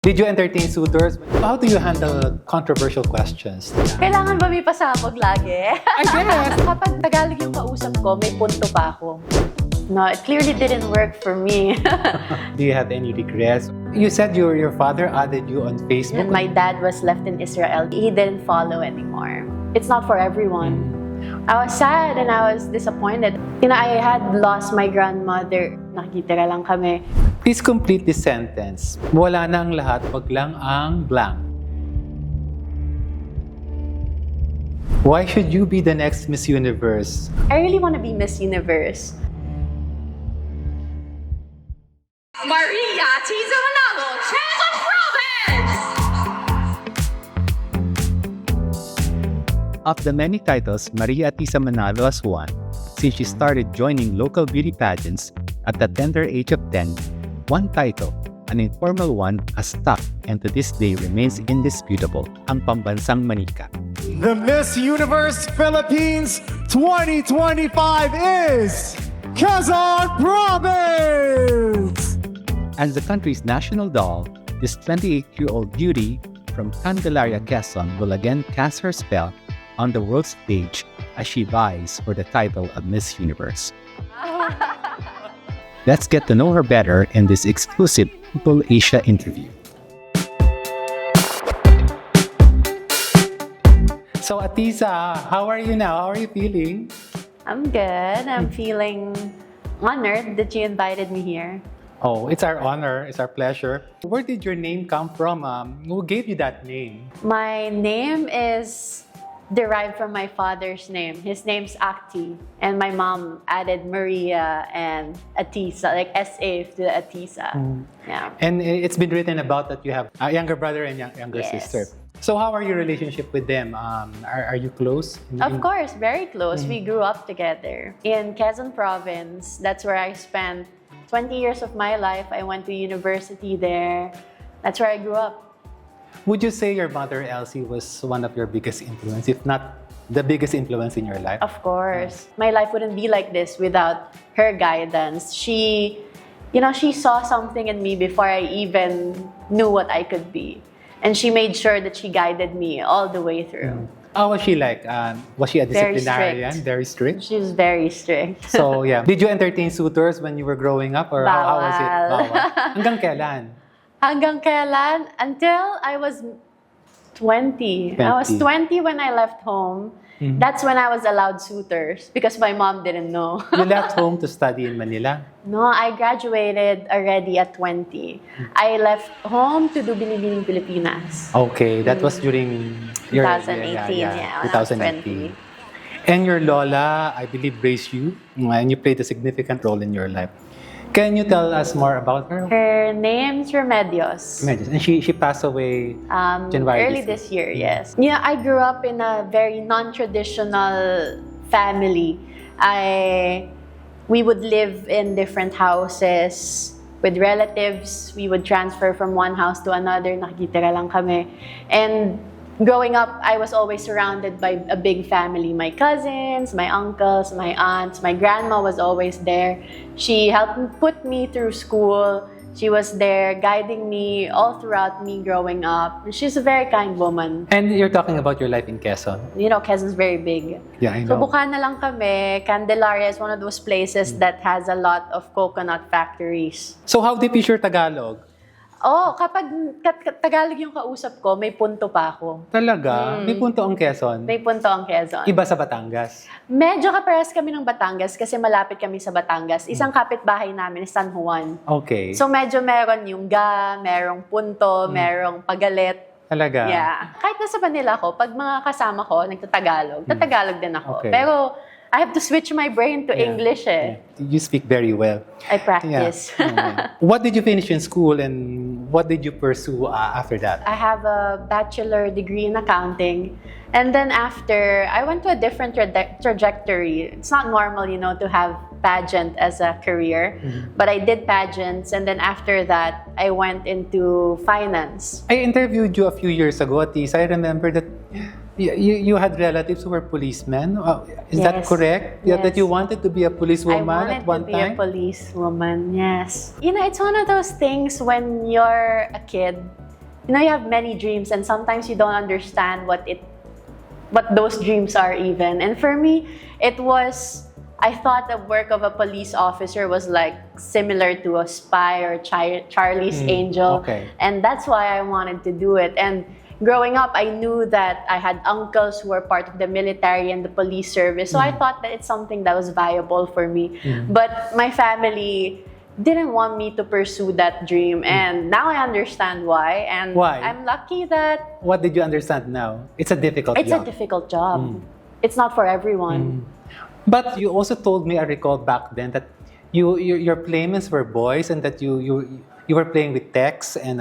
Did you entertain suitors? How do you handle controversial questions? Kailangan ba may pasabog lagi? I guess. Kapag Tagalog yung kausap ko, may punto pa ako. No, it clearly didn't work for me. Do you have any regrets? You said your father added you on Facebook. My dad was left in Israel. He didn't follow anymore. It's not for everyone. I was sad and I was disappointed. I had lost my grandmother. Nakikitira lang kami. Please complete this sentence. Wala na ang lahat, wag lang ang blank. Why should you be the next Miss Universe? I really want to be Miss Universe. Ahtisa Manalo, Quezon Province! Of the many titles Ahtisa Manalo has won since she started joining local beauty pageants at the tender age of 10, one title, an informal one, has stuck and to this day remains indisputable, ang Pambansang Manika. The Miss Universe Philippines 2025 is Quezon Province! As the country's national doll, this 28-year-old beauty from Candelaria, Quezon will again cast her spell on the world stage as she vies for the title of Miss Universe. Let's get to know her better in this exclusive PeopleAsia interview. So Ahtisa, how are you now? How are you feeling? I'm good. I'm feeling honored that you invited me here. Oh, it's our honor. It's our pleasure. Where did your name come from? Who gave you that name? My name is derived from my father's name. His name's Ahtisa, and my mom added Maria and Ahtisa, like S-A to the Ahtisa. Yeah. And it's been written about that you have a younger brother and younger Yes. sister. So how are your relationship with them? Are you close? Of course, very close. We grew up together. In Quezon Province, that's where I spent 20 years of my life. I went to university there. That's where I grew up. Would you say your mother, Elsie, was one of your biggest influence, if not the biggest influence in your life? Of course. My life wouldn't be like this without her guidance. She saw something in me before I even knew what I could be. And she made sure that she guided me all the way through. How was she like? Was she a Very disciplinarian? strict. Very strict? She was very strict. So, yeah. Did you entertain suitors when you were growing up? Or how was it? Bawal. Bawal. Hanggang kailan? Hanggang kailan? Until I was 20. I was 20 when I left home. That's when I was allowed suitors because my mom didn't know. You left home to study in Manila? No, I graduated already at 20. I left home to do Binibining Pilipinas. Okay, that was during your 2018, yeah, when I was 20. And your Lola, I believe, raised you, and you played a significant role in your life. Can you tell us more about her? Her name's Remedios. And she passed away January Early this year, yes. Yeah, I grew up in a very non-traditional family. We would live in different houses with relatives. We would transfer from one house to another. Nakikitira lang kami. And growing up, I was always surrounded by a big family. My cousins, my uncles, my aunts. My grandma was always there. She helped put me through school. She was there guiding me all throughout me growing up. She's a very kind woman. And you're talking about your life in Quezon? Quezon's very big. Yeah, I So know. Bukana lang kami. Candelaria is one of those places that has a lot of coconut factories. So how deep is your Tagalog? Oh, kapag Tagalog yung kausap ko, may punto pa ako. Talaga? May punto ang Quezon? May punto ang Quezon. Iba sa Batangas? Medyo kapares kami ng Batangas kasi malapit kami sa Batangas. Isang kapitbahay namin is San Juan. Okay. So medyo meron yung ga, merong punto, merong pagalit. Talaga? Yeah. Kahit nasa Manila ko, pag mga kasama ko, nagtatagalog, tatagalog din ako. Okay. Pero I have to switch my brain to English eh. You speak very well. I practice. Yeah. What did you finish in school and what did you pursue after that? I have a bachelor degree in accounting. And then after, I went to a different trajectory. It's not normal, to have pageant as a career. But I did pageants. And then after that, I went into finance. I interviewed you a few years ago, Ahtisa. I remember that you had relatives who were policemen. Is that Yes. correct? Yeah, that Yes. you wanted to be a policewoman I at wanted one to be time? a policewoman, yes. It's one of those things when you're a kid, you know, you have many dreams, and sometimes you don't understand what those dreams are even. And for me, it was, I thought the work of a police officer was like similar to a spy or Charlie's Angel. Okay. And that's why I wanted to do it. And growing up, I knew that I had uncles who were part of the military and the police service. So I thought that it's something that was viable for me. But my family didn't want me to pursue that dream. And now I understand why. And Why? I'm lucky that What did you understand now? It's a difficult it's job. a difficult job. It's not for everyone. But you also told me, I recall back then, that your playmates were boys and that you were playing with techs and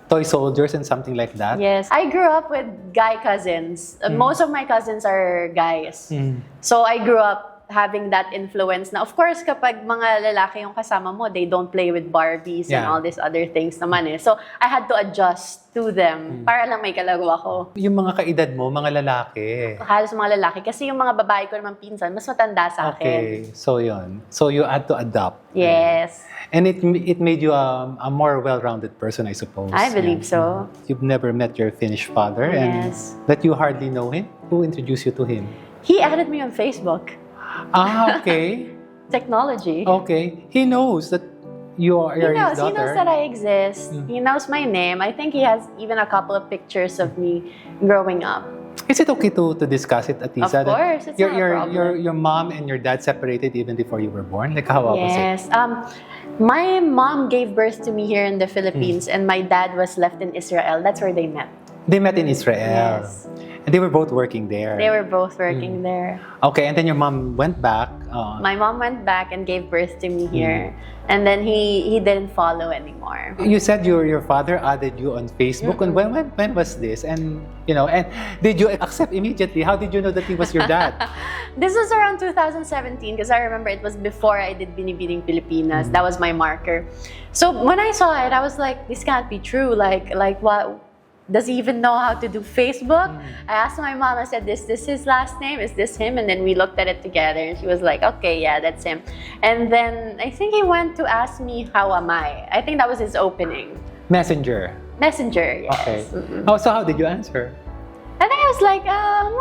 toy soldiers and something like that. Yes. I grew up with guy cousins. Most of my cousins are guys. So I grew up having that influence na, of course, kapag mga lalaki yung kasama mo, they don't play with Barbies and Yeah. all these other things naman eh. So I had to adjust to them para lang may kalaro ako. Yung mga kaedad mo, mga lalaki. Halos mga lalaki. Kasi yung mga babae ko naman pinsan, mas matanda sa akin. Okay, so yun. So you had to adapt. Yes. And it made you a more well-rounded person, I suppose. I believe so. You've never met your Finnish father, Yes. and that you hardly know him. Who introduced you to him? He added me on Facebook. Ah, okay. Technology. Okay. He knows that you're He his knows. daughter. He knows that I exist. He knows my name. I think he has even a couple of pictures of me growing up. Is it okay to discuss it, Ahtisa? Of course, it's your, not a problem. your mom and your dad separated even before you were born? Like, how was it? Yes. My mom gave birth to me here in the Philippines, and my dad was left in Israel. That's where they met. They met in Israel. Yes. And they were both working there. They were both working there. Okay, and then your mom went back. My mom went back and gave birth to me here. And then he didn't follow anymore. You said your father added you on Facebook. And when was this? And and did you accept immediately? How did you know that he was your dad? This was around 2017 because I remember it was before I did Binibining Pilipinas. That was my marker. So when I saw it, I was like, this can't be true. Like what? Does he even know how to do Facebook? I asked my mom, I said, is this his last name? Is this him? And then we looked at it together and she was like, okay, yeah, that's him. And then I think he went to ask me, how am I? I think that was his opening. Messenger. Messenger, yes. Okay. Oh, so how did you answer? I think I was like,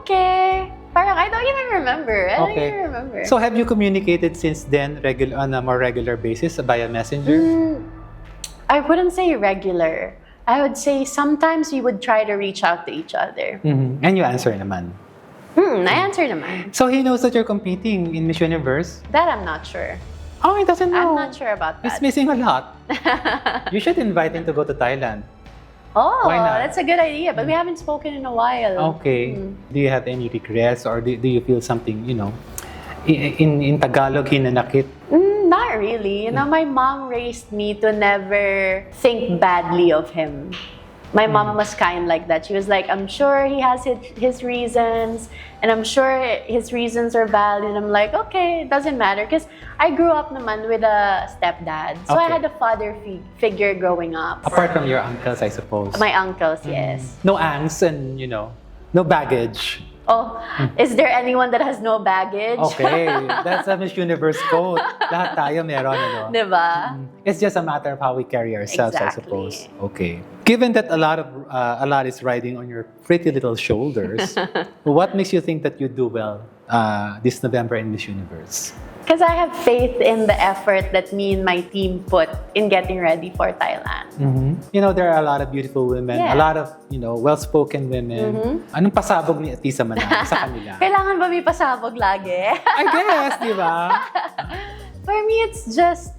okay. Parang I don't even remember. I don't even remember. So have you communicated since then on a more regular basis via Messenger? I wouldn't say regular. I would say sometimes we would try to reach out to each other. And you answer naman. I answer naman. So he knows that you're competing in Miss Universe? That I'm not sure. Oh, he doesn't know. I'm not sure about He's that. missing a lot. You should invite him to go to Thailand. Oh, Why not? that's a good idea. But we haven't spoken in a while. Okay. Do you have any regrets or do you feel something, in Tagalog, hinanakit? Not really. You know, my mom raised me to never think badly of him. My mom was kind like that. She was like, I'm sure he has his reasons, and I'm sure his reasons are valid. And I'm like, okay, it doesn't matter. Because I grew up naman with a stepdad. So I Okay. had a father figure growing up. Apart from your uncles, I suppose. My uncles, yes. No angst and, no baggage. Oh, is there anyone that has no baggage? Okay, that's a Miss Universe quote. Lahat tayo meron, Diba? It's just a matter of how we carry ourselves, I Exactly. suppose. Okay. Given that a lot is riding on your pretty little shoulders, what makes you think that you do well this November in Miss Universe? Because I have faith in the effort that me and my team put in getting ready for Thailand. There are a lot of beautiful women, Yeah. a lot of, well-spoken women. Anong pasabog ni Ahtisa Manalo sa kanila? Kailangan ba may pasabog lagi? I guess, di ba? For me, it's just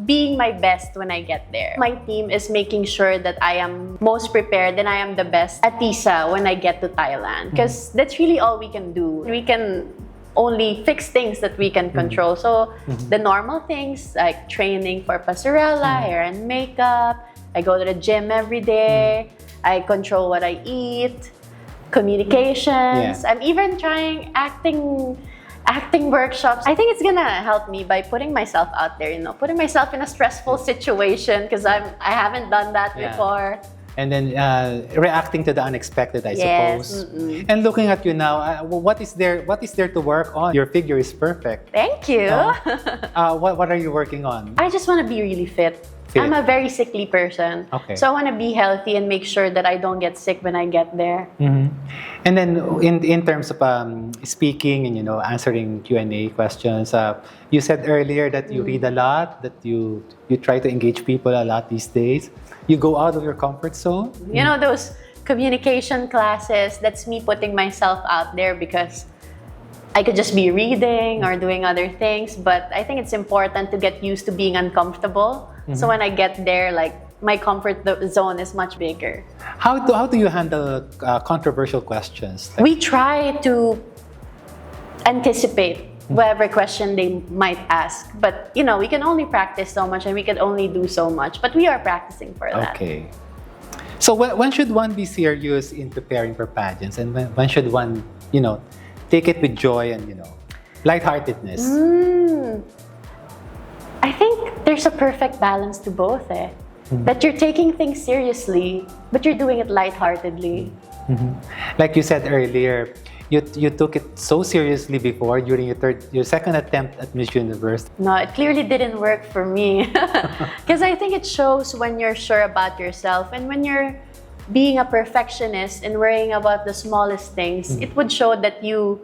being my best when I get there. My team is making sure that I am most prepared and I am the best Ahtisa when I get to Thailand. Because that's really all we can do. We can only fix things that we can control. So the normal things like training for passerella, hair and makeup, I go to the gym every day, I control what I eat, communications. Yeah. I'm even trying acting workshops. I think it's gonna help me by putting myself out there, putting myself in a stressful situation because I haven't done that Yeah. before. And then reacting to the unexpected, I Yes, suppose. And looking at you now, what is there to work on? Your figure is perfect. Thank you. What are you working on? I just want to be really fit fit? I'm a very sickly person. Okay. So I want to be healthy and make sure that I don't get sick when I get there. Mhm. And then in terms of speaking and answering Q&A questions, you said earlier that you read a lot, that you try to engage people a lot these days. You go out of your comfort zone. You know, those communication classes, that's me putting myself out there because I could just be reading or doing other things, but I think it's important to get used to being uncomfortable. So when I get there, like, my comfort zone is much bigger. How do you handle controversial questions? We try to anticipate whatever question they might ask, but we can only practice so much and we can only do so much, but we are practicing for that. Okay. So when should one be serious in preparing for pageants, and when should one, take it with joy and lightheartedness? I think there's a perfect balance to both, that you're taking things seriously, but you're doing it lightheartedly. Like you said earlier, you took it so seriously before during your second attempt at Miss Universe. No, it clearly didn't work for me. Because I think it shows when you're sure about yourself and when you're being a perfectionist and worrying about the smallest things, it would show that you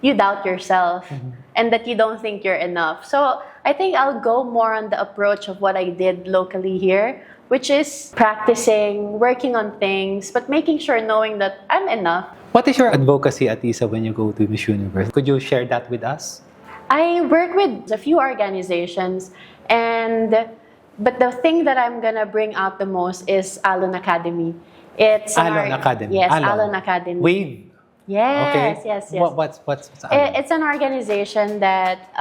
doubt yourself and that you don't think you're enough. So I think I'll go more on the approach of what I did locally here, which is practicing, working on things, but making sure, knowing that I'm enough. What is your advocacy, Ahtisa, when you go to Miss Universe? Could you share that with us? I work with a few organizations, but the thing that I'm gonna bring out the most is Alon Academy. It's Alon Academy. Yes, Alon. Alon Academy. Wave. Yes, Okay. yes, yes. What's Alon? It's an organization that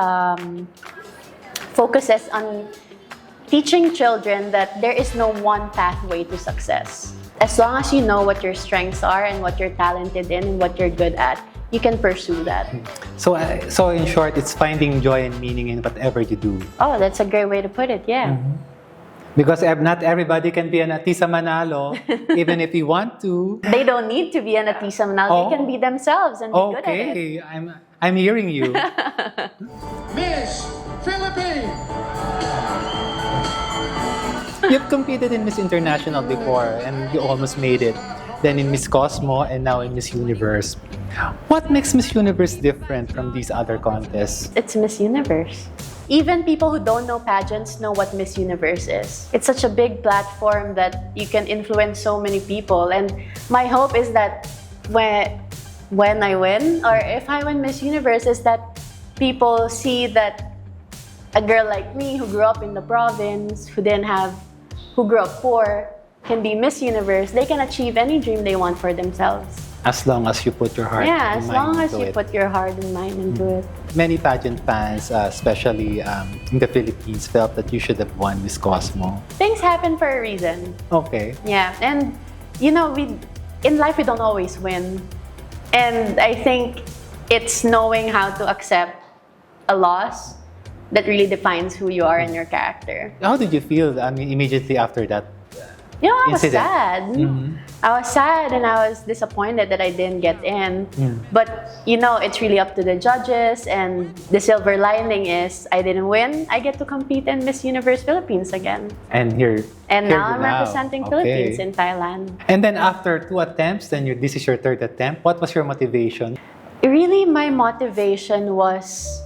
focuses on teaching children that there is no one pathway to success. As long as you know what your strengths are and what you're talented in and what you're good at, you can pursue that. So in short, it's finding joy and meaning in whatever you do. Oh, that's a great way to put it, yeah. Because not everybody can be an Ahtisa Manalo, even if you want to. They don't need to be an Ahtisa Manalo. They can be themselves and be good at it. Okay, I'm hearing you. Miss Philippines! You've competed in Miss International before and you almost made it. Then in Miss Cosmo and now in Miss Universe. What makes Miss Universe different from these other contests? It's Miss Universe. Even people who don't know pageants know what Miss Universe is. It's such a big platform that you can influence so many people. And my hope is that when I win, or if I win Miss Universe, is that people see that a girl like me who grew up in the province, who grew up poor, can be Miss Universe. They can achieve any dream they want for themselves. As long as you put your heart and Yeah, as mind long as into you it. put your heart and mind into it. Many pageant fans, especially in the Philippines, felt that you should have won Miss Cosmo. Things happen for a reason. Okay. Yeah, and in life we don't always win. And I think it's knowing how to accept a loss that really defines who you are and your character. How did you feel, immediately after that? I was Incident. sad. I was sad and I was disappointed that I didn't get in. But, it's really up to the judges, and the silver lining is I didn't win. I get to compete in Miss Universe Philippines again. And here And here now you I'm representing Philippines in Thailand. And then after 2 attempts, then this is your 3rd attempt. What was your motivation? Really, my motivation was,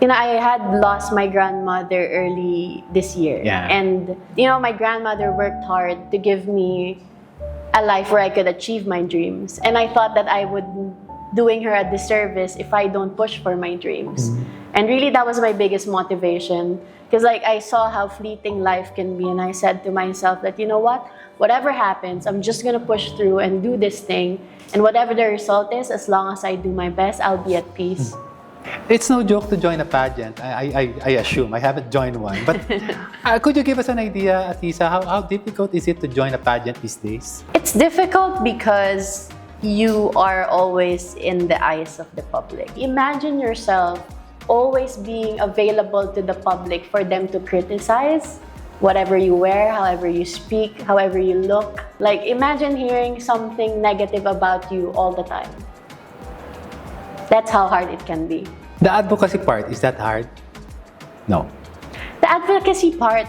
I had lost my grandmother early this year. Yeah. And, my grandmother worked hard to give me a life where I could achieve my dreams. And I thought that I would doing her a disservice if I don't push for my dreams. And really, that was my biggest motivation. Because I saw how fleeting life can be. And I said to myself that, whatever happens, I'm just going to push through and do this thing. And whatever the result is, as long as I do my best, I'll be at peace. It's no joke to join a pageant. I assume. I haven't joined one. But could you give us an idea, Ahtisa, how difficult is it to join a pageant these days? It's difficult because you are always in the eyes of the public. Imagine yourself always being available to the public for them to criticize whatever you wear, however you speak, however you look. Imagine hearing something negative about you all the time. That's how hard it can be. The advocacy part, is that hard? No. The advocacy part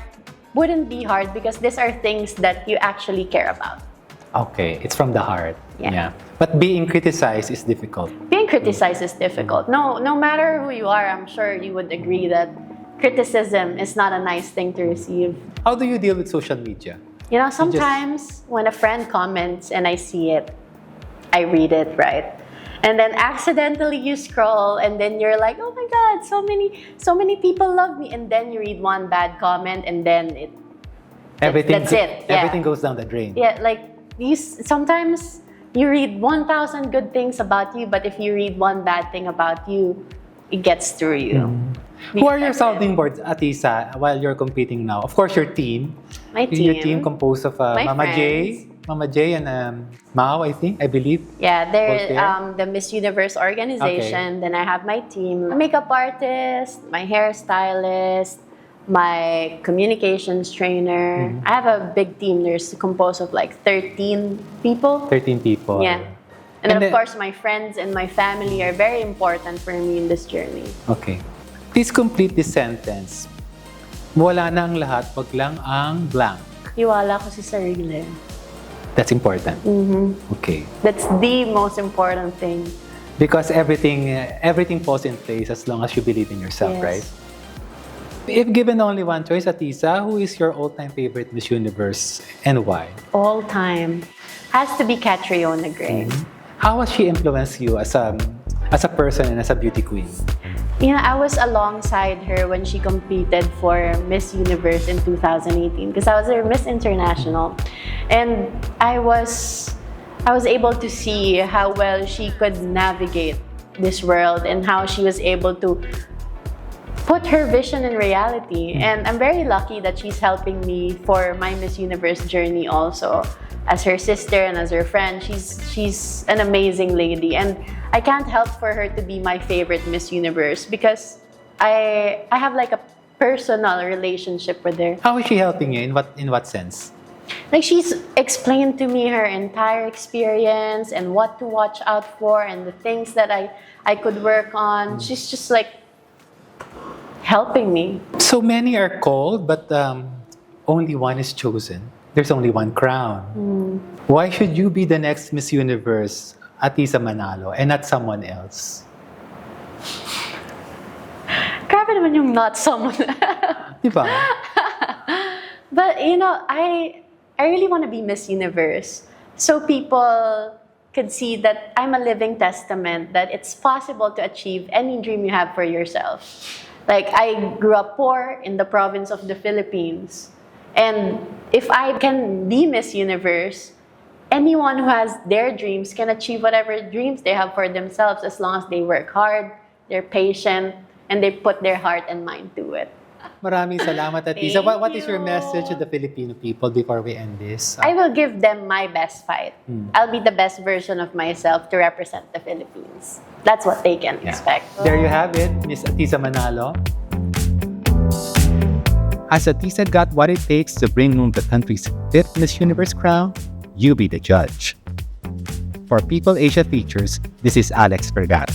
wouldn't be hard because these are things that you actually care about. Okay, it's from the heart. Yeah. But being criticized is difficult. Being criticized is difficult. No matter who you are, I'm sure you would agree that criticism is not a nice thing to receive. How do you deal with social media? You know, sometimes when a friend comments and I see it, I read it, right? And then accidentally you scroll and then you're like, oh my God, so many people love me. And then you read one bad comment and then that's it. Yeah. Everything goes down the drain. Yeah, like sometimes you read 1,000 good things about you, but if you read one bad thing about you, it gets through you. Who are your sounding boards, Ahtisa, while you're competing now? Of course, your team. My team. Your team composed of My Mama J and Mao, I believe. Yeah, Both they're there? The Miss Universe organization. Then I have my team, my makeup artist, my hairstylist, my communications trainer. I have a big team. There's composed of like 13 people. 13 people. Yeah. And then, And of then- course, my friends and my family are very important for me in this journey. Okay. Please complete this sentence. Wala na ang lahat, wag lang ang blank. Iwala ko si sarili. That's important. Okay. That's the most important thing. Because everything falls in place as long as you believe in yourself, Yes. right? If given only one choice, Ahtisa, who is your all-time favorite Miss Universe and why? All time. Has to be Catriona Gray. How has she influenced you as a person and as a beauty queen? You know, I was alongside her when she competed for Miss Universe in 2018 because I was her Miss International. And I was able to see how well she could navigate this world and how she was able to put her vision in reality. And I'm very lucky that she's helping me for my Miss Universe journey also. As her sister and as her friend, she's an amazing lady. And I can't help for her to be my favorite Miss Universe because I have like a personal relationship with her. How is she helping you? In what sense? Like she's explained to me her entire experience and what to watch out for and the things that I could work on. She's just like helping me. So many are called, but only one is chosen. There's only one crown. Why should you be the next Miss Universe, Ahtisa Manalo, and not someone else? Grabe naman yung not someone. Diba? But you know, I really want to be Miss Universe so people could see that I'm a living testament that it's possible to achieve any dream you have for yourself. Like I grew up poor in the province of the Philippines. And if I can be Miss Universe, anyone who has their dreams can achieve whatever dreams they have for themselves as long as they work hard, they're patient, and they put their heart and mind to it. Maraming salamat, Ahtisa. Thank What is your you. message to the Filipino people before we end this? I will give them my best fight. I'll be the best version of myself to represent the Philippines. That's what they can expect. There you have it, Miss Ahtisa Manalo. Has Ahtisa got what it takes to bring home the country's 5th Miss Universe crown? You be the judge. For PeopleAsia Features, this is Alex Vergara.